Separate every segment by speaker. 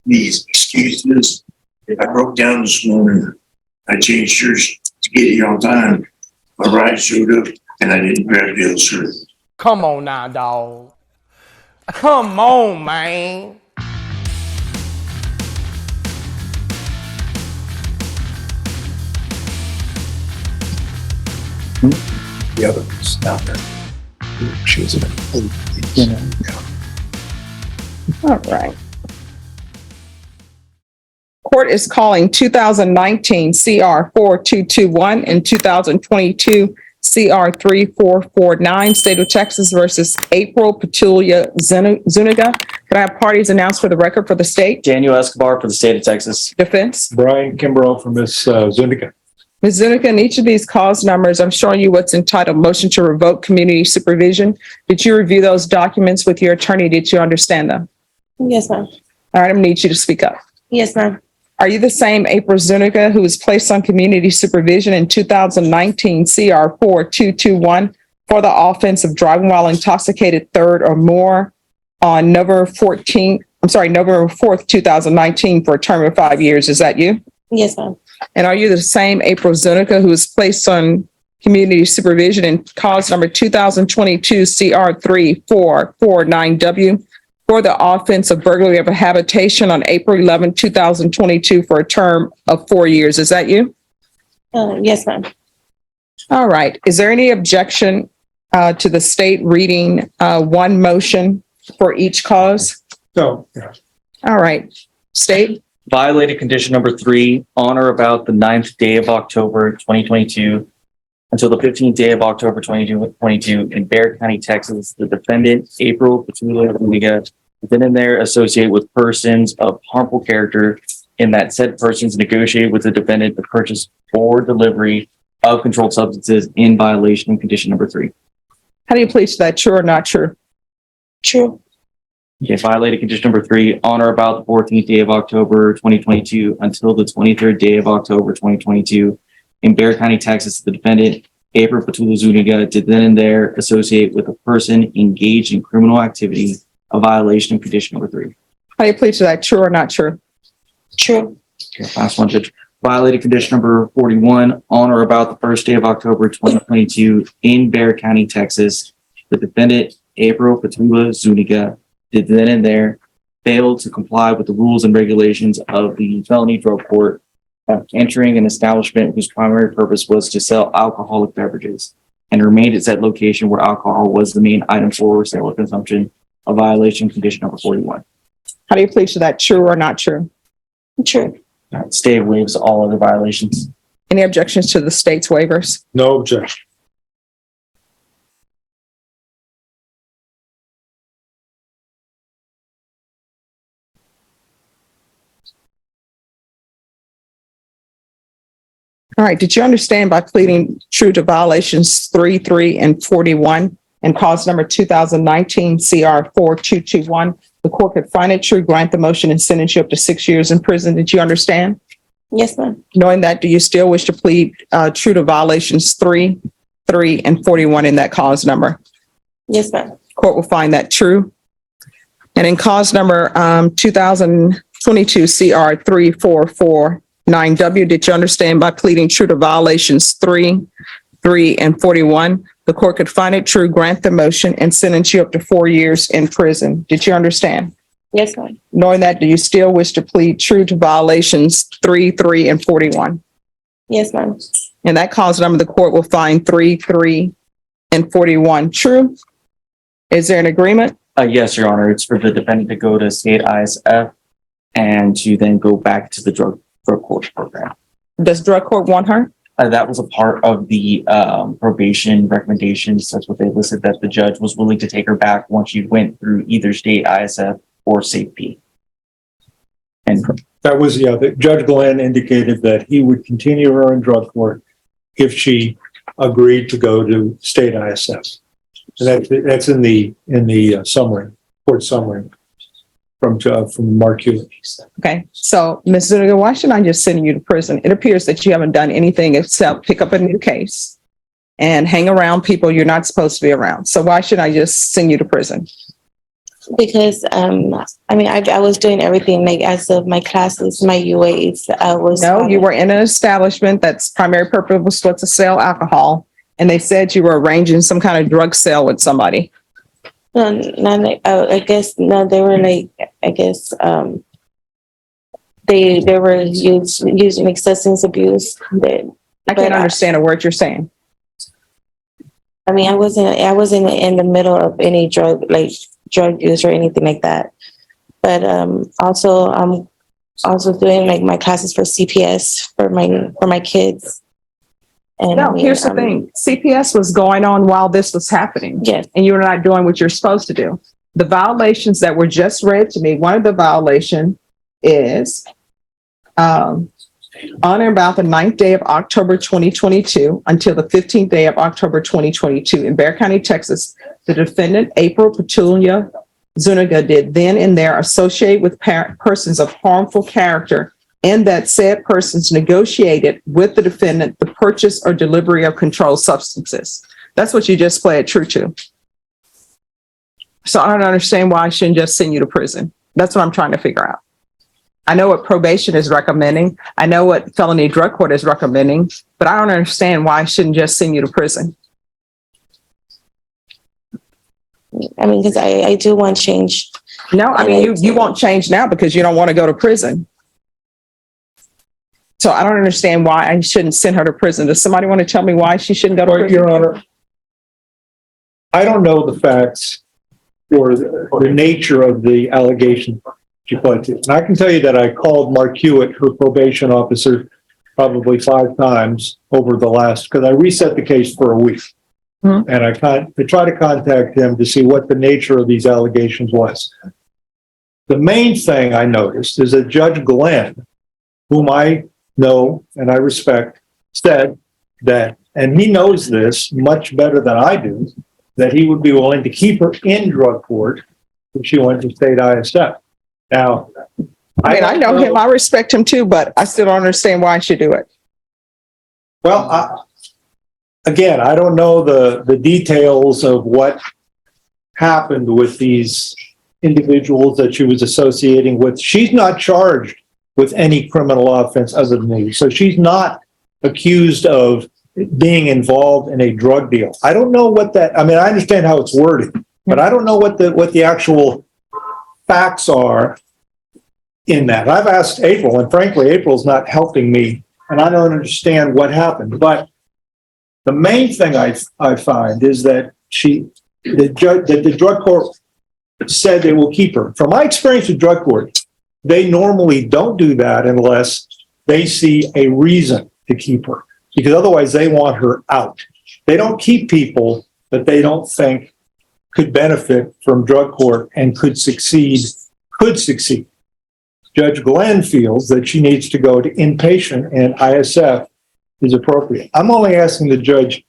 Speaker 1: these excuses. I broke down this morning. I changed shirts to get here on time. My ride showed up and I didn't grab the other shirt.
Speaker 2: Come on now, dog. Come on, man.
Speaker 3: The other one's not there. She was in
Speaker 4: All right. Court is calling 2019 CR 4221 and 2022 CR 3449, State of Texas versus April Petulia Zuniga. Can I have parties announced for the record for the state?
Speaker 5: Daniel Escobar for the state of Texas.
Speaker 4: Defense?
Speaker 3: Brian Kimbrough from Ms. Zuniga.
Speaker 4: Ms. Zuniga, in each of these cause numbers, I'm showing you what's entitled motion to revoke community supervision. Did you review those documents with your attorney? Did you understand them?
Speaker 6: Yes, ma'am.
Speaker 4: All right, I'm gonna need you to speak up.
Speaker 6: Yes, ma'am.
Speaker 4: Are you the same April Zuniga who was placed on community supervision in 2019 CR 4221 for the offense of driving while intoxicated third or more on November 4th, 2019 for a term of 5 years? Is that you?
Speaker 6: Yes, ma'am.
Speaker 4: And are you the same April Zuniga who was placed on community supervision in cause number 2022 CR 3449W for the offense of burglary of a habitation on April 11, 2022 for a term of 4 years? Is that you?
Speaker 6: Yes, ma'am.
Speaker 4: All right. Is there any objection to the state reading one motion for each cause?
Speaker 3: No. Yeah.
Speaker 4: All right. State?
Speaker 5: Violated condition number 3, on or about the 9th day of October 2022 until the 15th day of October 2022 in Bexar County, Texas. The defendant, April Petulia Zuniga, then and there associate with persons of harmful character in that said persons negotiate with the defendant to purchase or delivery of controlled substances in violation of condition number 3.
Speaker 4: How do you plead to that? True or not true?
Speaker 6: True.
Speaker 5: Okay, violated condition number 3, on or about the 14th day of October 2022 until the 23rd day of October 2022 in Bexar County, Texas. The defendant, April Petulia Zuniga, did then and there associate with a person engaged in criminal activity, a violation of condition number 3.
Speaker 4: How do you plead to that? True or not true?
Speaker 6: True.
Speaker 5: Okay, last one, Judge. Violated condition number 41, on or about the 1st day of October 2022 in Bexar County, Texas. The defendant, April Petulia Zuniga, did then and there fail to comply with the rules and regulations of the felony drug court, entering an establishment whose primary purpose was to sell alcoholic beverages and remained at said location where alcohol was the main item for sale or consumption, a violation of condition number 41.
Speaker 4: How do you plead to that? True or not true?
Speaker 6: True.
Speaker 5: All right, state waives all other violations.
Speaker 4: Any objections to the state's waivers?
Speaker 3: No objection.
Speaker 4: All right. Did you understand by pleading true to violations 3, 3, and 41 and cause number 2019 CR 4221, the court could find it true, grant the motion, and sentence you up to 6 years in prison? Did you understand?
Speaker 6: Yes, ma'am.
Speaker 4: Knowing that, do you still wish to plead true to violations 3, 3, and 41 in that cause number?
Speaker 6: Yes, ma'am.
Speaker 4: Court will find that true. And in cause number 2022 CR 3449W, did you understand by pleading true to violations 3, 3, and 41, the court could find it true, grant the motion, and sentence you up to 4 years in prison? Did you understand?
Speaker 6: Yes, ma'am.
Speaker 4: Knowing that, do you still wish to plead true to violations 3, 3, and 41?
Speaker 6: Yes, ma'am.
Speaker 4: And that cause number, the court will find 3, 3, and 41 true. Is there an agreement?
Speaker 5: Yes, Your Honor. It's for the defendant to go to state ISF and to then go back to the drug court program.
Speaker 4: Does drug court want her?
Speaker 5: That was a part of the probation recommendations. That's what they listed, that the judge was willing to take her back once she went through either state ISF or SAFE. And
Speaker 3: That was, Judge Glenn indicated that he would continue her in drug court if she agreed to go to state ISF. And that's in the summary, court summary from Mark Hewlett.
Speaker 4: Okay, so Ms. Zuniga, why should I just send you to prison? It appears that you haven't done anything except pick up a new case and hang around people you're not supposed to be around. So why should I just send you to prison?
Speaker 6: Because, I mean, I was doing everything, like, as of my classes, my UAs, I was.
Speaker 4: No, you were in an establishment that's primary purpose was to sell alcohol. And they said you were arranging some kind of drug sale with somebody.
Speaker 6: No, not like, I guess, no, they were like, I guess, they were using like substance abuse.
Speaker 4: I can't understand a word you're saying.
Speaker 6: I mean, I wasn't in the middle of any drug use or anything like that. But also, I'm also doing like my classes for CPS for my kids. And
Speaker 4: No, here's the thing. CPS was going on while this was happening.
Speaker 6: Yes.
Speaker 4: And you're not doing what you're supposed to do. The violations that were just read to me, one of the violation is on or about the 9th day of October 2022 until the 15th day of October 2022 in Bexar County, Texas, the defendant, April Petulia Zuniga, did then and there associate with persons of harmful character, and that said persons negotiated with the defendant the purchase or delivery of controlled substances. That's what you just played true to. So I don't understand why I shouldn't just send you to prison. That's what I'm trying to figure out. I know what probation is recommending. I know what felony drug court is recommending, but I don't understand why I shouldn't just send you to prison.
Speaker 6: I mean, because I do want change.
Speaker 4: No, I mean, you won't change now because you don't want to go to prison. So I don't understand why I shouldn't send her to prison. Does somebody want to tell me why she shouldn't go to prison?
Speaker 3: Your Honor, I don't know the facts or the nature of the allegation she pled to. And I can tell you that I called Mark Hewitt, her probation officer, probably 5 times over the last, because I reset the case for a week.
Speaker 4: Mm-hmm.
Speaker 3: And I tried to contact him to see what the nature of these allegations was. The main thing I noticed is that Judge Glenn, whom I know and I respect, said that, and he knows this much better than I do, that he would be willing to keep her in drug court if she went to state ISF. Now,
Speaker 4: I know him, I respect him too, but I still don't understand why I should do it.
Speaker 3: Well, again, I don't know the details of what happened with these individuals that she was associating with. She's not charged with any criminal offense other than these. So she's not accused of being involved in a drug deal. I don't know what that, I mean, I understand how it's worded, but I don't know what the actual facts are in that. I've asked April, and frankly, April's not helping me, and I don't understand what happened. But the main thing I find is that the drug court said they will keep her. From my experience with drug court, they normally don't do that unless they see a reason to keep her, because otherwise they want her out. They don't keep people that they don't think could benefit from drug court and could succeed. Judge Glenn feels that she needs to go to inpatient and ISF is appropriate. I'm only asking the judge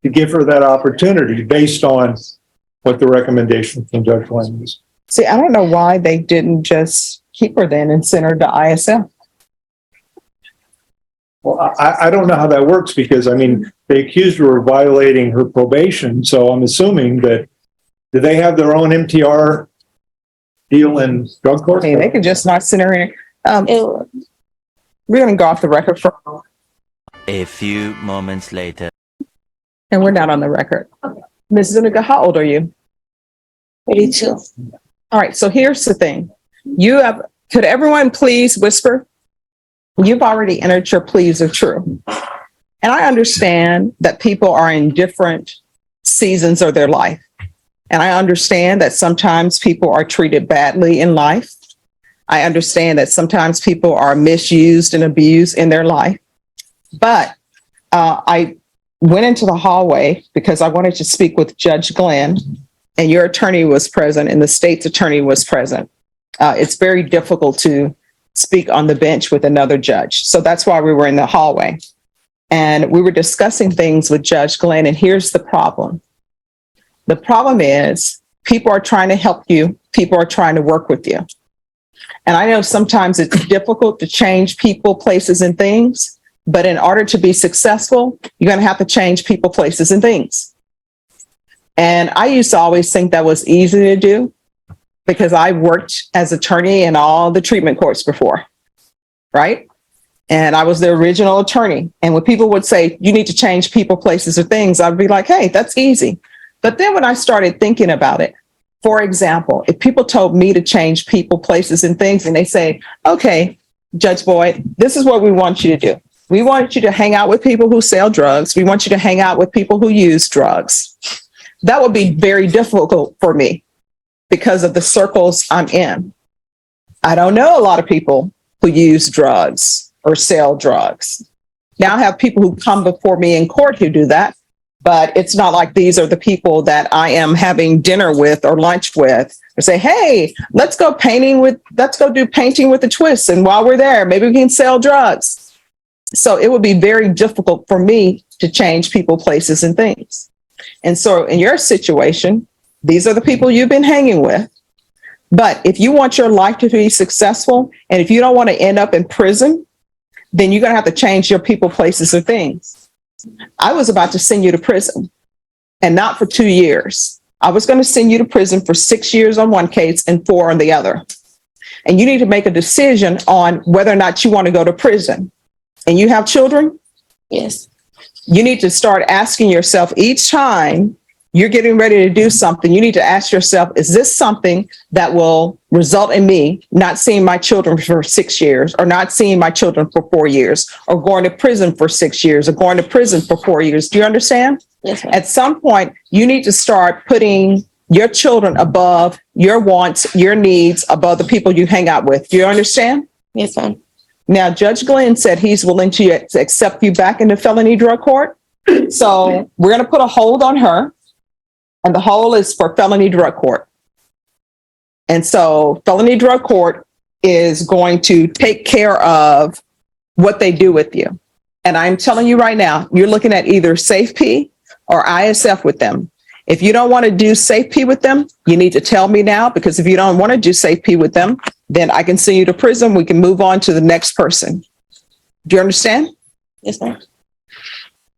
Speaker 3: to give her that opportunity based on what the recommendation from Judge Glenn is.
Speaker 4: See, I don't know why they didn't just keep her then and send her to ISF.
Speaker 3: Well, I don't know how that works because, I mean, they accused her of violating her probation. So I'm assuming that, do they have their own MTR deal in drug court?
Speaker 4: I mean, they could just not send her in. We're going to go off the record for,
Speaker 7: A few moments later.
Speaker 4: and we're not on the record. Ms. Zuniga, how old are you?
Speaker 6: 32.
Speaker 4: All right, so here's the thing. Could everyone please whisper? You've already entered your pleas are true. And I understand that people are in different seasons of their life. And I understand that sometimes people are treated badly in life. I understand that sometimes people are misused and abused in their life. But I went into the hallway because I wanted to speak with Judge Glenn, and your attorney was present and the state's attorney was present. It's very difficult to speak on the bench with another judge. So that's why we were in the hallway. And we were discussing things with Judge Glenn, and here's the problem. The problem is people are trying to help you. People are trying to work with you. And I know sometimes it's difficult to change people, places, and things, but in order to be successful, you're going to have to change people, places, and things. And I used to always think that was easy to do. because I worked as attorney in all the treatment courts before, right? And I was the original attorney. And when people would say, you need to change people, places, or things, I'd be like, hey, that's easy. But then when I started thinking about it, for example, if people told me to change people, places, and things, and they say, okay, Judge Boyd, this is what we want you to do. We want you to hang out with people who sell drugs. We want you to hang out with people who use drugs. That would be very difficult for me because of the circles I'm in. I don't know a lot of people who use drugs or sell drugs. Now I have people who come before me in court who do that, but it's not like these are the people that I am having dinner with or lunch with or say, hey, let's go do painting with a twist. And while we're there, maybe we can sell drugs. So it would be very difficult for me to change people, places, and things. And so in your situation, these are the people you've been hanging with. But if you want your life to be successful, and if you don't want to end up in prison, then you're going to have to change your people, places, or things. I was about to send you to prison, and not for 2 years. I was going to send you to prison for 6 years on one case and 4 on the other. And you need to make a decision on whether or not you want to go to prison. And you have children?
Speaker 6: Yes.
Speaker 4: You need to start asking yourself each time you're getting ready to do something, you need to ask yourself, is this something that will result in me not seeing my children for 6 years, or not seeing my children for 4 years, or going to prison for 6 years, or going to prison for 4 years? Do you understand?
Speaker 6: Yes, ma'am.
Speaker 4: At some point, you need to start putting your children above your wants, your needs, above the people you hang out with. Do you understand?
Speaker 6: Yes, ma'am.
Speaker 4: Now, Judge Glenn said he's willing to accept you back into felony drug court. So we're going to put a hold on her, and the hold is for felony drug court. And so felony drug court is going to take care of what they do with you. And I'm telling you right now, you're looking at either SafeP or ISF with them. If you don't want to do SafeP with them, you need to tell me now, because if you don't want to do SafeP with them, then I can send you to prison. We can move on to the next person. Do you understand?
Speaker 6: Yes, ma'am.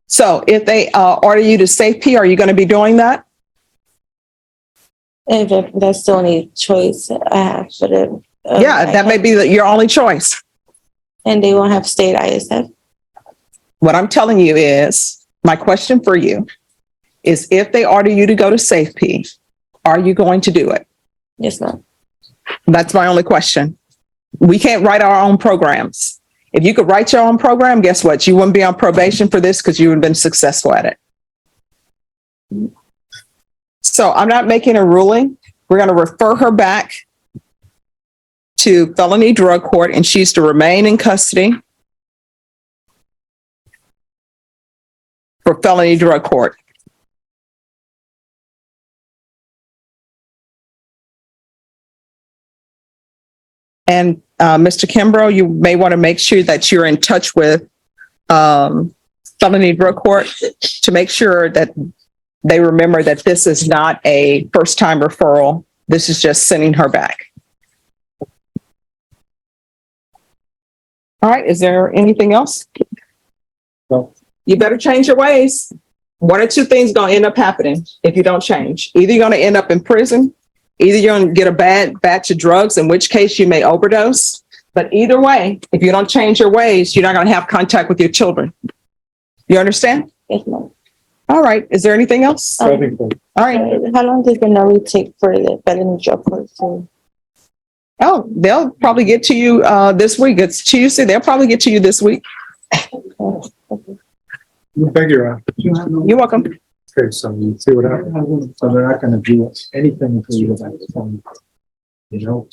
Speaker 4: So if they order you to SafeP, are you going to be doing that?
Speaker 6: If that's the only choice I have for them.
Speaker 4: Yeah, that may be your only choice.
Speaker 6: And they won't have state ISF.
Speaker 4: What I'm telling you is, my question for you is, if they order you to go to SafeP, are you going to do it?
Speaker 6: Yes, ma'am.
Speaker 4: That's my only question. We can't write our own programs. If you could write your own program, guess what? You wouldn't be on probation for this because you would have been successful at it. So I'm not making a ruling. We're going to refer her back to felony drug court, and she's to remain in custody for felony drug court. And Mr. Kimbrough, you may want to make sure that you're in touch with felony drug court to make sure that they remember that this is not a first-time referral. This is just sending her back. All right, is there anything else?
Speaker 3: No.
Speaker 4: You better change your ways. One or two things going to end up happening if you don't change. Either you're going to end up in prison, either you're going to get a bad batch of drugs, in which case you may overdose. But either way, if you don't change your ways, you're not going to have contact with your children. You understand?
Speaker 6: Yes, ma'am.
Speaker 4: All right. Is there anything else?
Speaker 3: I think so.
Speaker 4: All right.
Speaker 6: How long does the note take for the felony drug court to?
Speaker 4: Oh, they'll probably get to you this week. It's Tuesday. They'll probably get to you this week.
Speaker 3: Thank you, Ron.
Speaker 4: You're welcome.
Speaker 3: Okay, so you see what happens. So they're not going to do anything until you go back to phone. You know.